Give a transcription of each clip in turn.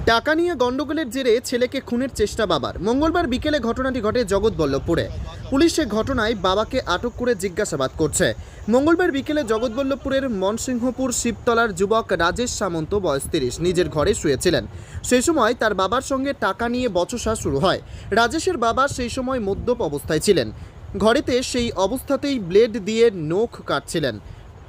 টাকা নিয়ে গন্ডগোলের জেরে ছেলেকে খুনের চেষ্টা বাবার। মঙ্গলবার বিকেলে ঘটনাটি ঘটে জগৎবল্লভপুরে। পুলিশ এ ঘটনায় বাবাকে আটক করে জিজ্ঞাসাবাদ করছে। মঙ্গলবার বিকেলে জগৎবল্লভপুরের মনসিংহপুর শিবতলার যুবক রাজেশ সামন্ত বয়স 30 নিজের ঘরে শুয়েছিলেন। সেই সময় তার বাবার সঙ্গে টাকা নিয়ে বচসা শুরু হয়। রাজেশের বাবা সেই সময় মদ্যপ অবস্থায় ছিলেন। ঘরেতে সেই অবস্থাতেই ব্লেড দিয়ে নখ কাটছিলেন।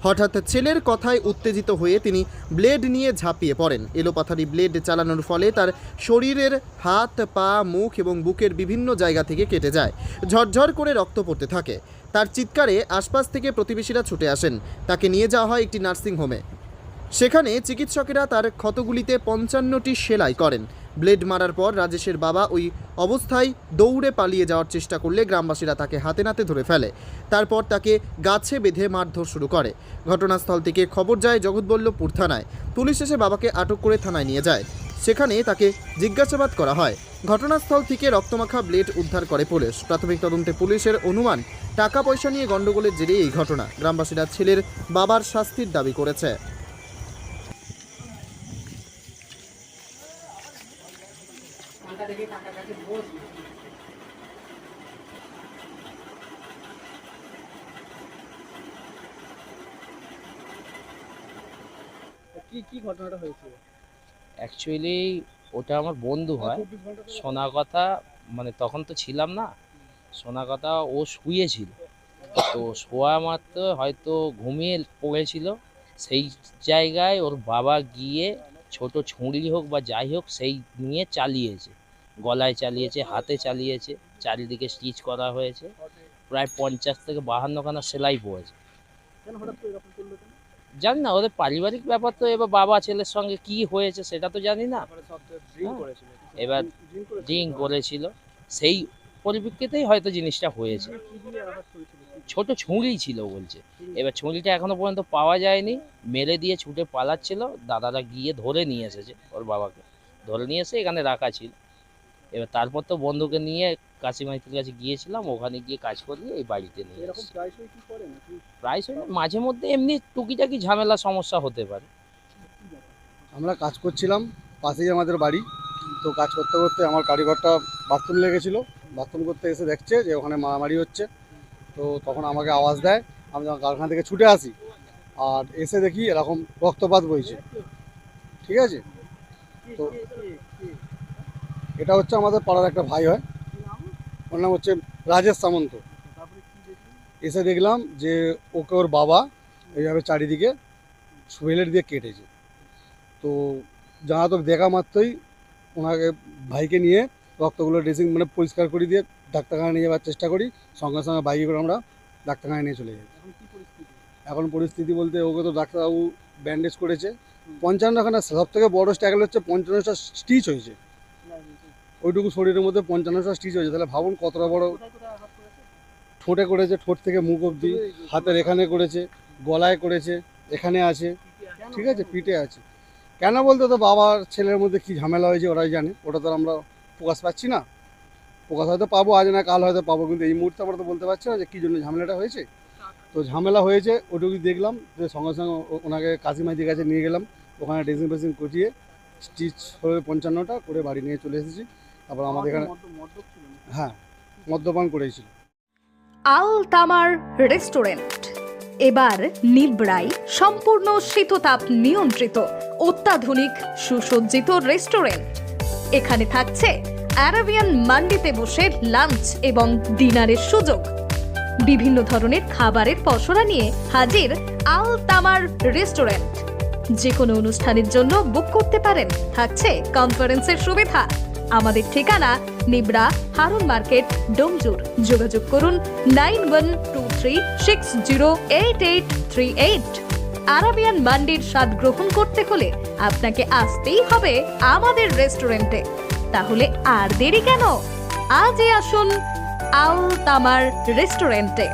হঠাৎ ছেলের কথায় উত্তেজিত হয়ে তিনি ব্লেড নিয়ে ঝাঁপিয়ে পড়েন। এলোপাথারি ব্লেড চালানোর ফলে তার শরীরের হাত, পা, মুখ এবং বুকের বিভিন্ন জায়গা থেকে কেটে যায়। ঝরঝর করে রক্ত পড়তে থাকে। তার চিৎকারে আশপাশ থেকে প্রতিবেশীরা ছুটে আসেন। তাকে নিয়ে যাওয়া হয় একটি নার্সিংহোমে। সেখানে চিকিৎসকেরা তার ক্ষতগুলিতে 55টি সেলাই করেন। ব্লেড মারার পর রাজেশের বাবা ওই অবস্থায় দৌড়ে পালিয়ে যাওয়ার চেষ্টা করলে গ্রামবাসীরা তাকে হাতে নাতে ধরে ফেলে। তারপর তাকে গাছে বেঁধে মারধর শুরু করে। ঘটনাস্থল থেকে খবর যায় জগৎবল্লভপুর থানায়। পুলিশ এসে বাবাকে আটক করে থানায় নিয়ে যায়। সেখানে তাকে জিজ্ঞাসাবাদ করা হয়। ঘটনাস্থল থেকে রক্তমাখা ব্লেড উদ্ধার করে পুলিশ। প্রাথমিক তদন্তে পুলিশের অনুমান টাকা পয়সা নিয়ে গন্ডগোলের জেরে এই ঘটনা। গ্রামবাসীরা ছেলের বাবার শাস্তির দাবি করেছে। কি ঘটনাটা হয়েছিল? অ্যাকচুয়ালি ওটা আমার বন্ধু হয়। শোনা কথা, মানে তখন তো ছিলাম না। শোনা কথা ও শুয়েছিল, তো শোয়া মাত্র হয়তো ঘুমিয়ে পড়েছিল। সেই জায়গায় ওর বাবা গিয়ে ছোট ছুরি হোক বা যাই হোক সেই নিয়ে চালিয়েছে। গলায় চালিয়েছে, হাতে চালিয়েছে, চারিদিকে স্টিচ করা হয়েছে। প্রায় 50 থেকে 52খানা সেলাই পড়েছে। কেন হঠাৎ করে এরকম করলো? কেন জানি না, ওদের পারিবারিক ব্যাপার তো। এবার বাবা ছেলের সঙ্গে কি হয়েছে সেটা তো জানি না। ড্রিঙ্ক করেছিল? এবার ড্রিঙ্ক করেছিল, সেই পরিপ্রেক্ষিতেই হয়তো জিনিসটা হয়েছে। কি দিয়ে আঘাত করেছিল? ছোট ছুরি ছিল বলছে। এবার ছুরিটা এখনো পর্যন্ত পাওয়া যায়নি। মেরে দিয়ে ছুটে পালাচ্ছিল। দাদারা গিয়ে ধরে নিয়ে এসেছে, ওর বাবাকে ধরে নিয়ে এসে এখানে রাখা ছিল। এবার তারপর তো বন্ধুকে নিয়ে কাশিমাইতির কাছে গিয়েছিলাম, ওখানে গিয়ে কাজ করিয়ে এই বাড়িতে নিয়ে এরকম এসেছি। প্রায়শই কি করে নাকি? প্রায়শই না, মাঝে মধ্যে এমনি টুকিটাকি ঝামেলা সমস্যা হতে পারে। আমরা কাজ করছিলাম, পাশেই আমাদের বাড়ি। তো কাজ করতে করতে আমার কারিগরটা বাথরুম লেগেছিলো। বাথরুম করতে এসে দেখছে যে ওখানে মারামারি হচ্ছে। তো তখন আমাকে আওয়াজ দেয়। আমি যখন কারখানা থেকে ছুটে আসি আর এসে দেখি এরকম রক্তপাত বইছে। ঠিক আছে, তো এটা হচ্ছে আমাদের পাড়ার একটা ভাই হয়, ওর নাম হচ্ছে রাজেশ সামন্ত। এসে দেখলাম যে ওকে ওর বাবা এইভাবে চারিদিকে ব্লেড দিয়ে কেটেছে। তো জানা তো দেখা মাত্রই ওনাকে ভাইকে নিয়ে রক্তগুলো ড্রেসিং মানে পরিষ্কার করে দিয়ে ডাক্তারখানায় নিয়ে যাওয়ার চেষ্টা করি। সঙ্গে সঙ্গে বাইকে করে আমরা ডাক্তারখানায় নিয়ে চলে যাই। এখন পরিস্থিতি বলতে ওকে তো ডাক্তারবাবু ব্যান্ডেজ করেছে। 55খানা, সব থেকে বড়ো স্ট্যাগল হচ্ছে 55টা স্টিচ হয়েছে। ওইটুকু শরীরের মধ্যে 55টা স্টিচ হয়েছে। তাহলে ভাবুন কতটা বড়। ঠোঁটে করেছে, ঠোঁট থেকে মুখ অবধি, হাতের এখানে করেছে, গলায় করেছে, এখানে আছে, ঠিক আছে, পিঠে আছে। কেন বলতে তো বাবার ছেলের মধ্যে কি ঝামেলা হয়েছে ওরাই জানে। ওটা তো আমরা প্রকাশ পাচ্ছি না। প্রকাশ হয়তো পাবো, আজ না কাল হয়তো পাবো, কিন্তু এই মুহূর্তে আমরা তো বলতে পারছি না যে কী জন্য ঝামেলাটা হয়েছে। তো ঝামেলা হয়েছে ওটুকু দেখলাম, যে সঙ্গে সঙ্গে ওনাকে কাশিমাইদির কাছে নিয়ে গেলাম। ওখানে ড্রেসিং ফেসিং করিয়ে স্টিচ হয়ে 55টা করে বাড়ি নিয়ে চলে এসেছি। তারপর আমাদের এখানে হ্যাঁ মদ্যপান করেছিল। আল তামার রেস্টুরেন্ট এবার নিবড়াই সম্পূর্ণ শীততাপ নিয়ন্ত্রিত অত্যাধুনিক সুসজ্জিত রেস্টুরেন্ট। এখানে থাকছে আরাবিয়ান মান্ডিতে বসে লাঞ্চ এবং ডিনারের সুযোগ। বিভিন্ন ধরনের খাবারের পসরা নিয়ে হাজির আল তামার রেস্টুরেন্ট। যে কোনো অনুষ্ঠানের জন্য বুক করতে পারেন, থাকছে কনফারেন্সের সুবিধা। আমাদের ঠিকানা নিবড়া হারুন মার্কেট, ডোমজুর। যোগাযোগ করুন 9123608838। আরাবিয়ান মান্ডির স্বাদ গ্রহণ করতে হলে আপনাকে আসতেই হবে আমাদের রেস্টুরেন্টে। তাহলে আর দেরি কেন, আজই আসুন আল তামার রেস্টুরেন্টে।